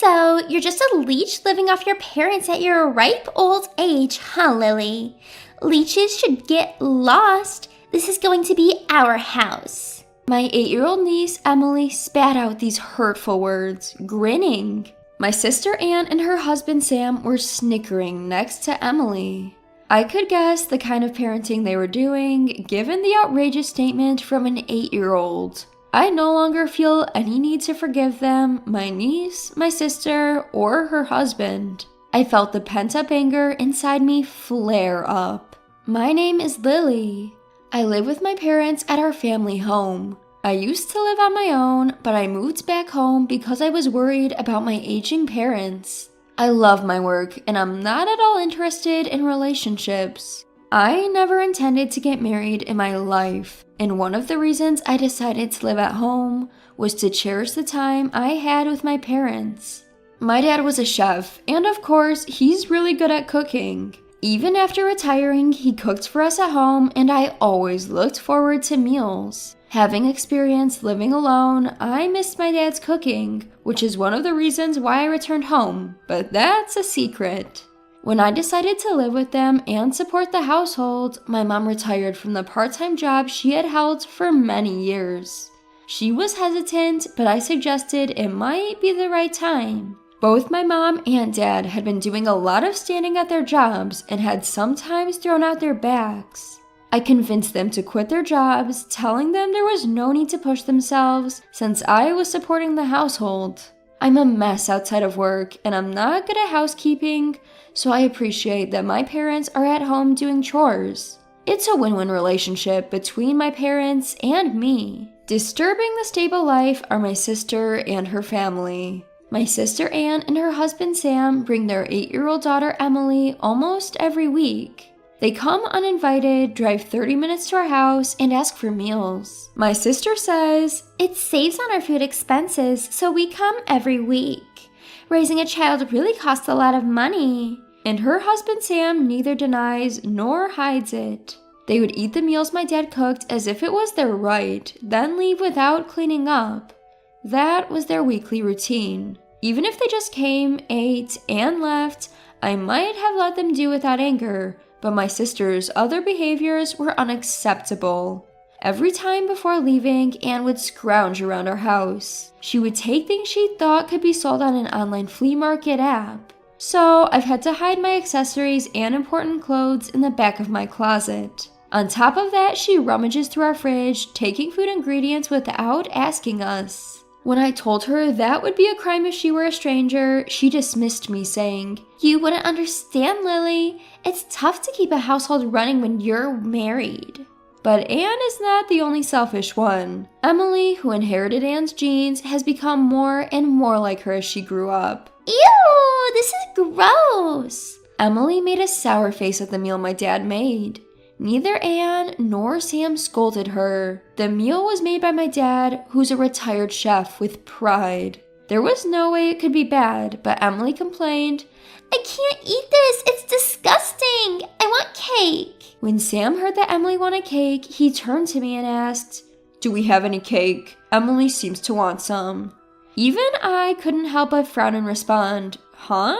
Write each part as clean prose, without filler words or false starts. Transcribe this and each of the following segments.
So, you're just a leech living off your parents at your ripe old age, huh, Lily? Leeches should get lost. This is going to be our house. My 8-year-old niece, Emily, spat out these hurtful words, grinning. My sister Anne and her husband Sam were snickering next to Emily. I could guess the kind of parenting they were doing, given the outrageous statement from an 8-year-old. I no longer feel any need to forgive them, my niece, my sister, or her husband. I felt the pent-up anger inside me flare up. My name is Lily. I live with my parents at our family home. I used to live on my own, but I moved back home because I was worried about my aging parents. I love my work, and I'm not at all interested in relationships. I never intended to get married in my life, and one of the reasons I decided to live at home was to cherish the time I had with my parents. My dad was a chef, and of course, he's really good at cooking. Even after retiring, he cooked for us at home, and I always looked forward to meals. Having experienced living alone, I missed my dad's cooking, which is one of the reasons why I returned home, but that's a secret. When I decided to live with them and support the household, my mom retired from the part-time job she had held for many years. She was hesitant, but I suggested it might be the right time. Both my mom and dad had been doing a lot of standing at their jobs and had sometimes thrown out their backs. I convinced them to quit their jobs, telling them there was no need to push themselves since I was supporting the household. I'm a mess outside of work, and I'm not good at housekeeping, so I appreciate that my parents are at home doing chores. It's a win-win relationship between my parents and me. Disturbing the stable life are my sister and her family. My sister Anne and her husband Sam bring their 8-year-old daughter Emily almost every week. They come uninvited, drive 30 minutes to our house, and ask for meals. My sister says, "It saves on our food expenses, so we come every week. Raising a child really costs a lot of money." And her husband Sam neither denies nor hides it. They would eat the meals my dad cooked as if it was their right, then leave without cleaning up. That was their weekly routine. Even if they just came, ate, and left, I might have let them do without anger, but my sister's other behaviors were unacceptable. Every time before leaving, Anne would scrounge around our house. She would take things she thought could be sold on an online flea market app. So I've had to hide my accessories and important clothes in the back of my closet. On top of that, she rummages through our fridge, taking food ingredients without asking us. When I told her that would be a crime if she were a stranger, she dismissed me, saying, "You wouldn't understand, Lily. It's tough to keep a household running when you're married." But Anne is not the only selfish one. Emily, who inherited Anne's genes, has become more and more like her as she grew up. Ew, this is gross. Emily made a sour face at the meal my dad made. Neither Anne nor Sam scolded her. The meal was made by my dad, who's a retired chef with pride. There was no way it could be bad, but Emily complained, "I can't eat this, it's disgusting. I want cake." When Sam heard that Emily wanted cake, he turned to me and asked, "Do we have any cake? Emily seems to want some." Even I couldn't help but frown and respond, "Huh?"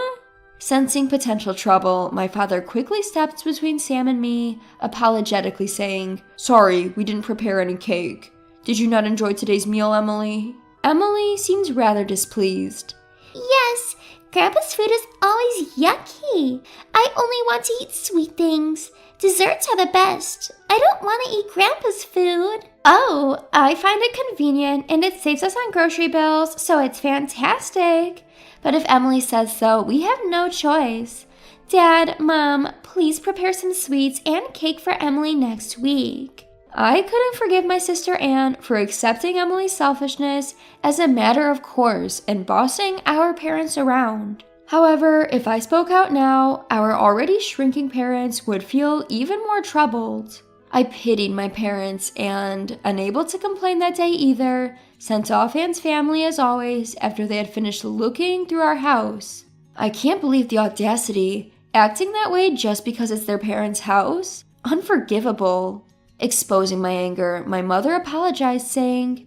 Sensing potential trouble, my father quickly stepped between Sam and me, apologetically saying, "Sorry, we didn't prepare any cake. Did you not enjoy today's meal, Emily?" Emily seems rather displeased. "Yes, Grandpa's food is always yucky. I only want to eat sweet things. Desserts are the best. I don't want to eat Grandpa's food." "Oh, I find it convenient and it saves us on grocery bills, so it's fantastic. But if Emily says so, we have no choice. Dad, Mom, please prepare some sweets and cake for Emily next week." I couldn't forgive my sister Anne for accepting Emily's selfishness as a matter of course and bossing our parents around. However, if I spoke out now, our already shrinking parents would feel even more troubled. I pitied my parents and, unable to complain that day either, sent off Anne's family as always after they had finished looking through our house. I can't believe the audacity, acting that way just because it's their parents' house? Unforgivable. Exposing my anger, my mother apologized, saying,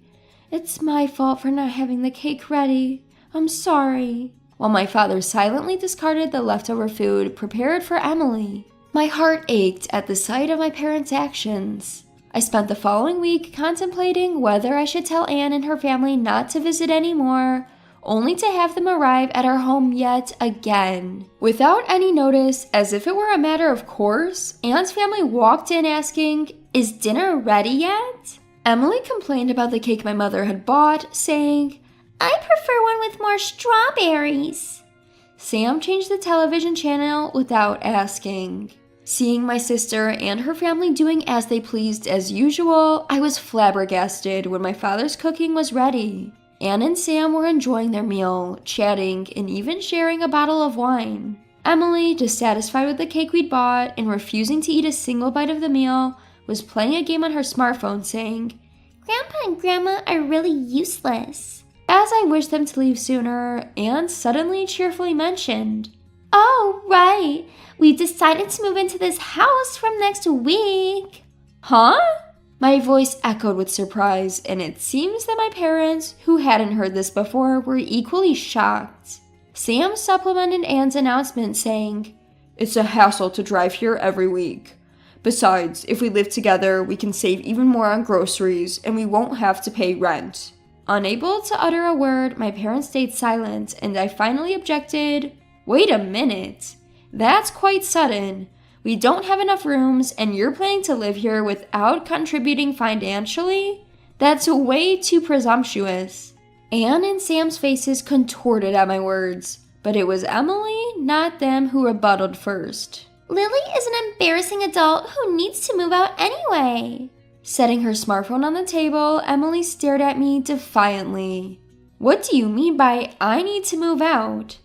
"It's my fault for not having the cake ready. I'm sorry." while my father silently discarded the leftover food prepared for Emily. My heart ached at the sight of my parents' actions. I spent the following week contemplating whether I should tell Anne and her family not to visit anymore, only to have them arrive at our home yet again. Without any notice, as if it were a matter of course, Anne's family walked in asking, "Is dinner ready yet?" Emily complained about the cake my mother had bought, saying, "I prefer one with more strawberries." Sam changed the television channel without asking. Seeing my sister and her family doing as they pleased as usual, I was flabbergasted when my father's cooking was ready. Anne and Sam were enjoying their meal, chatting, and even sharing a bottle of wine. Emily, dissatisfied with the cake we'd bought and refusing to eat a single bite of the meal, was playing a game on her smartphone saying, "Grandpa and Grandma are really useless." As I wished them to leave sooner, Anne suddenly cheerfully mentioned, "Oh, right. We decided to move into this house from next week." "Huh?" My voice echoed with surprise, and it seems that my parents, who hadn't heard this before, were equally shocked. Sam supplemented Anne's announcement saying, "It's a hassle to drive here every week. Besides, if we live together, we can save even more on groceries, and we won't have to pay rent." Unable to utter a word, my parents stayed silent, and I finally objected, "Wait a minute. That's quite sudden. We don't have enough rooms, and you're planning to live here without contributing financially? That's way too presumptuous." Anne and Sam's faces contorted at my words, but it was Emily, not them, who rebutted first. "Lily is an embarrassing adult who needs to move out anyway." Setting her smartphone on the table, Emily stared at me defiantly. "What do you mean by I need to move out?"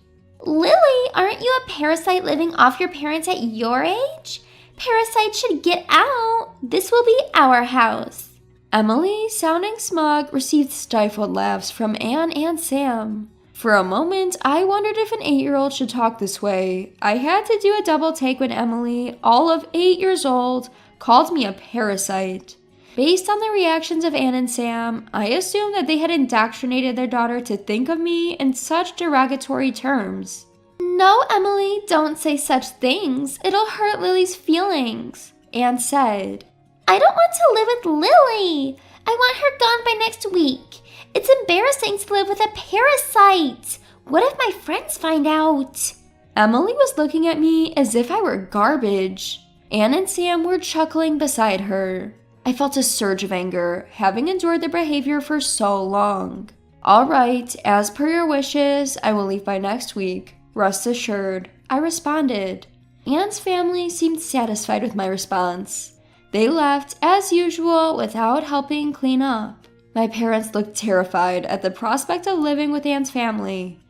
"Lily, aren't you a parasite living off your parents at your age? Parasites should get out. This will be our house." Emily, sounding smug, received stifled laughs from Anne and Sam. For a moment, I wondered if an 8-year-old should talk this way. I had to do a double take when Emily, all of 8 years old, called me a parasite. Based on the reactions of Anne and Sam, I assumed that they had indoctrinated their daughter to think of me in such derogatory terms. "No, Emily, don't say such things. It'll hurt Lily's feelings," Anne said. "I don't want to live with Lily. I want her gone by next week. It's embarrassing to live with a parasite. What if my friends find out?" Emily was looking at me as if I were garbage. Anne and Sam were chuckling beside her. I felt a surge of anger, having endured their behavior for so long. "All right, as per your wishes, I will leave by next week. Rest assured," I responded. Anne's family seemed satisfied with my response. They left, as usual, without helping clean up. My parents looked terrified at the prospect of living with Anne's family,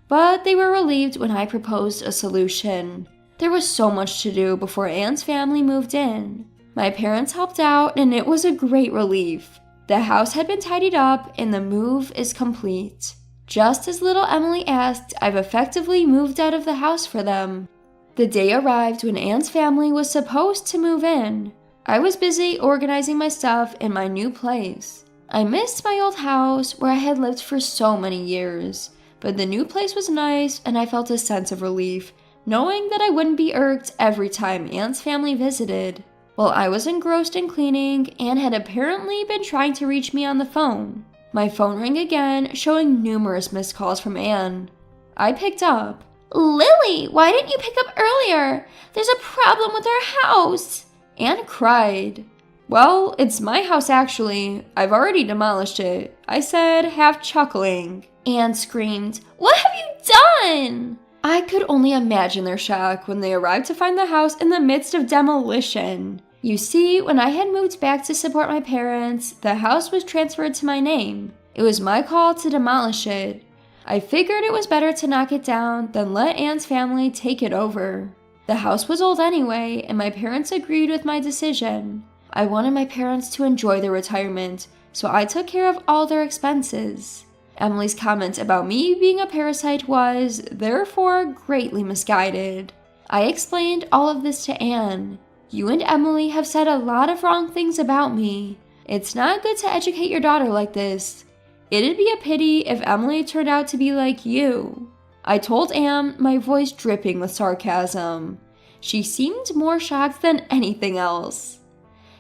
but they were relieved when I proposed a solution. There was so much to do before Anne's family moved in. My parents helped out, and it was a great relief. The house had been tidied up, and the move is complete. Just as little Emily asked, I've effectively moved out of the house for them. The day arrived when Anne's family was supposed to move in. I was busy organizing my stuff in my new place. I missed my old house where I had lived for so many years, but the new place was nice, and I felt a sense of relief, knowing that I wouldn't be irked every time Anne's family visited. While I was engrossed in cleaning, Anne had apparently been trying to reach me on the phone. My phone rang again, showing numerous missed calls from Anne. I picked up. "Lily, why didn't you pick up earlier? There's a problem with our house." Anne cried. "Well, it's my house actually. I've already demolished it," I said, half chuckling. Anne screamed, "What have you done?" I could only imagine their shock when they arrived to find the house in the midst of demolition. You see, when I had moved back to support my parents, the house was transferred to my name. It was my call to demolish it. I figured it was better to knock it down than let Anne's family take it over. The house was old anyway, and my parents agreed with my decision. I wanted my parents to enjoy their retirement, so I took care of all their expenses. Emily's comment about me being a parasite was, therefore, greatly misguided. I explained all of this to Anne. "You and Emily have said a lot of wrong things about me. It's not good to educate your daughter like this. It'd be a pity if Emily turned out to be like you." I told Anne, my voice dripping with sarcasm. She seemed more shocked than anything else.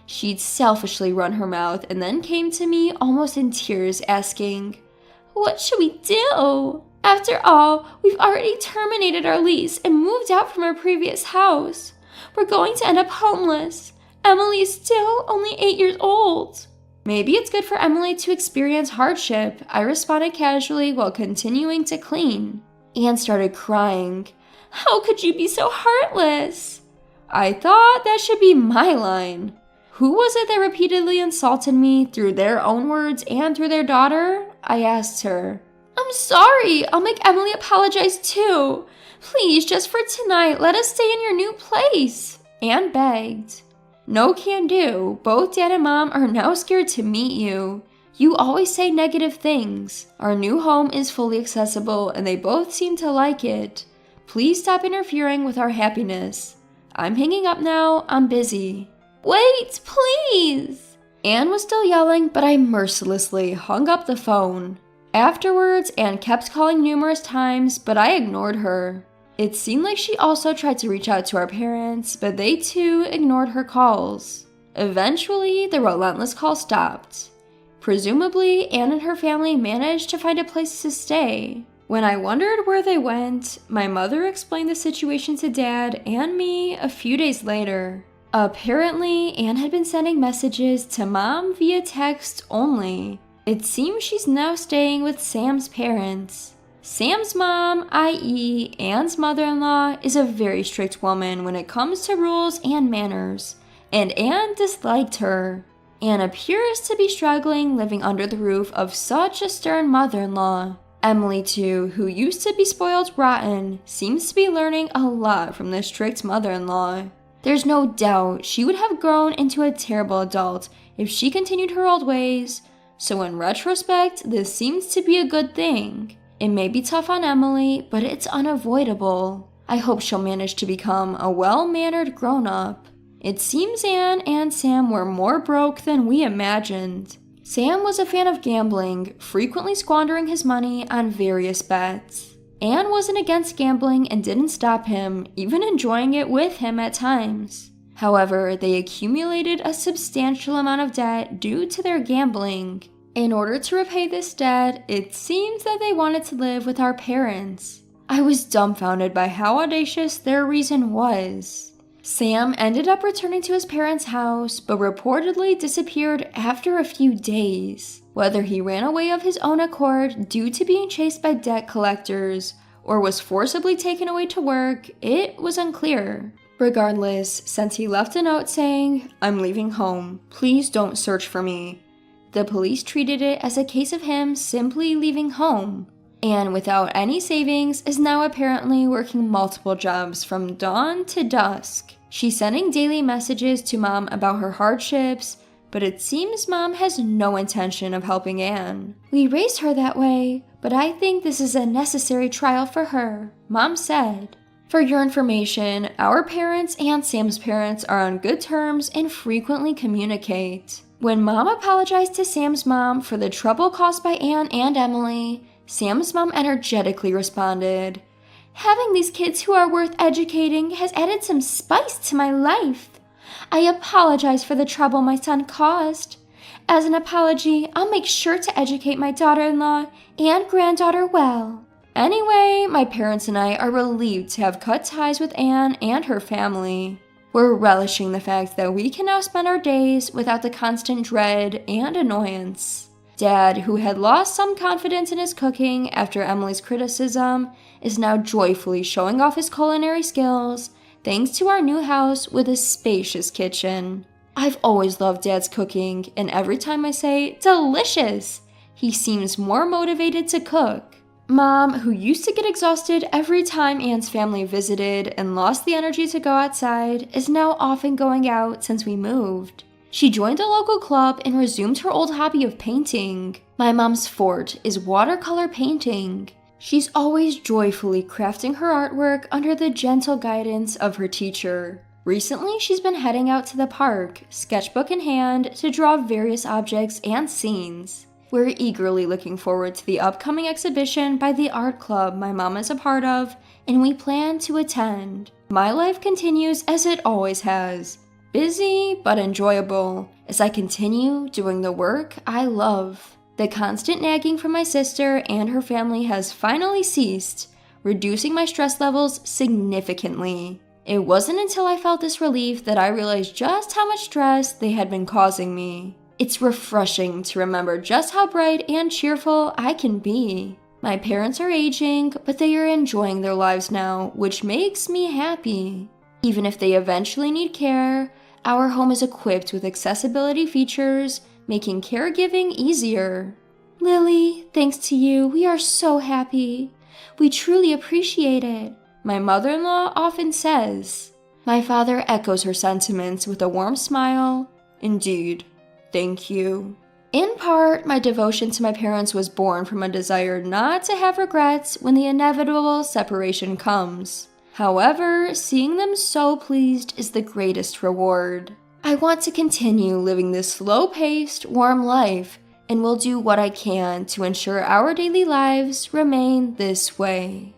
She'd selfishly run her mouth and then came to me almost in tears asking, "What should we do? After all, we've already terminated our lease and moved out from our previous house. We're going to end up homeless. Emily is still only 8 years old." "Maybe it's good for Emily to experience hardship," I responded casually while continuing to clean. Anne started crying. "How could you be so heartless?" I thought that should be my line. Who was it that repeatedly insulted me through their own words and through their daughter? I asked her. "I'm sorry. I'll make Emily apologize too. Please, just for tonight, let us stay in your new place," Anne begged. "No can do. Both Dad and Mom are now scared to meet you. You always say negative things. Our new home is fully accessible and they both seem to like it. Please stop interfering with our happiness. I'm hanging up now. I'm busy." "Wait, please!" Anne was still yelling, but I mercilessly hung up the phone. Afterwards, Anne kept calling numerous times, but I ignored her. It seemed like she also tried to reach out to our parents, but they too ignored her calls. Eventually, the relentless call stopped. Presumably, Anne and her family managed to find a place to stay. When I wondered where they went, my mother explained the situation to Dad and me a few days later. Apparently, Anne had been sending messages to Mom via text only. It seems she's now staying with Sam's parents. Sam's mom, i.e. Anne's mother-in-law, is a very strict woman when it comes to rules and manners, and Anne disliked her. Anne appears to be struggling living under the roof of such a stern mother-in-law. Emily, too, who used to be spoiled rotten, seems to be learning a lot from this strict mother-in-law. There's no doubt she would have grown into a terrible adult if she continued her old ways, so in retrospect, this seems to be a good thing. It may be tough on Emily, but it's unavoidable. I hope she'll manage to become a well-mannered grown-up. It seems Anne and Sam were more broke than we imagined. Sam was a fan of gambling, frequently squandering his money on various bets. Anne wasn't against gambling and didn't stop him, even enjoying it with him at times. However, they accumulated a substantial amount of debt due to their gambling. In order to repay this debt, it seems that they wanted to live with our parents. I was dumbfounded by how audacious their reason was. Sam ended up returning to his parents' house, but reportedly disappeared after a few days. Whether he ran away of his own accord due to being chased by debt collectors, or was forcibly taken away to work, it was unclear. Regardless, since he left a note saying, "I'm leaving home, please don't search for me," the police treated it as a case of him simply leaving home. Anne, without any savings, is now apparently working multiple jobs from dawn to dusk. She's sending daily messages to Mom about her hardships, but it seems Mom has no intention of helping Anne. "We raised her that way, but I think this is a necessary trial for her," Mom said. For your information, our parents and Sam's parents are on good terms and frequently communicate. When Mom apologized to Sam's mom for the trouble caused by Anne and Emily, Sam's mom energetically responded, "Having these kids who are worth educating has added some spice to my life. I apologize for the trouble my son caused. As an apology, I'll make sure to educate my daughter-in-law and granddaughter well." Anyway, my parents and I are relieved to have cut ties with Anne and her family. We're relishing the fact that we can now spend our days without the constant dread and annoyance. Dad, who had lost some confidence in his cooking after Emily's criticism, is now joyfully showing off his culinary skills thanks to our new house with a spacious kitchen. I've always loved Dad's cooking, and every time I say, "delicious," he seems more motivated to cook. Mom, who used to get exhausted every time Anne's family visited and lost the energy to go outside, is now often going out since we moved. She joined a local club and resumed her old hobby of painting. My mom's forte is watercolor painting. She's always joyfully crafting her artwork under the gentle guidance of her teacher. Recently, she's been heading out to the park, sketchbook in hand, to draw various objects and scenes. We're eagerly looking forward to the upcoming exhibition by the art club my mom is a part of, and we plan to attend. My life continues as it always has. Busy but enjoyable as I continue doing the work I love. The constant nagging from my sister and her family has finally ceased, reducing my stress levels significantly. It wasn't until I felt this relief that I realized just how much stress they had been causing me. It's refreshing to remember just how bright and cheerful I can be. My parents are aging, but they are enjoying their lives now, which makes me happy. Even if they eventually need care, our home is equipped with accessibility features, making caregiving easier. Lily, thanks to you, we are so happy. We truly appreciate it, my mother-in-law often says. My father echoes her sentiments with a warm smile. Indeed. Thank you. In part, my devotion to my parents was born from a desire not to have regrets when the inevitable separation comes. However, seeing them so pleased is the greatest reward. I want to continue living this slow-paced, warm life, and will do what I can to ensure our daily lives remain this way.